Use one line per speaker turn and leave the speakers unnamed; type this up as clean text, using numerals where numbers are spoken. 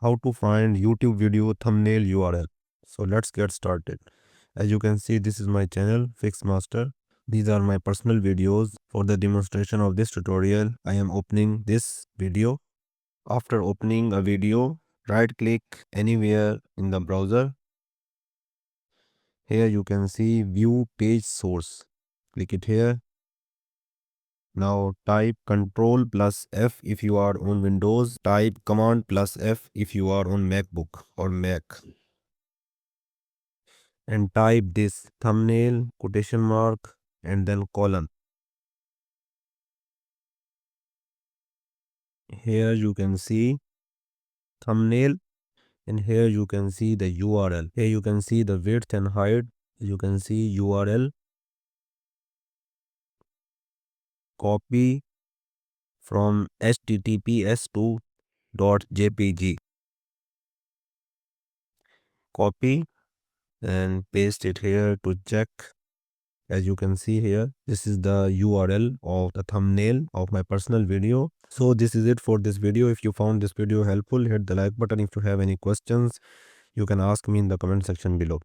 how to find YouTube video thumbnail URL. So let's get started. As you can see, this is my channel Fix Master. These are my personal videos. For the demonstration of this tutorial, I am opening this video. After opening a video, right click anywhere in the browser. Here you can see view page source. Click it here. Now type Ctrl plus F if you are on Windows. Type Command plus F if you are on MacBook or Mac. And type this thumbnail, quotation mark, and then colon. Here you can see thumbnail, and here you can see the URL. Here you can see the width and height. You can see URL. Copy from HTTPS to .jpg. Copy and paste it here to check. As you can see here, this is the URL of the thumbnail of my personal video. So this is it for this video. If you found this video helpful, hit the like button. If you have any questions, you can ask me in the comment section below.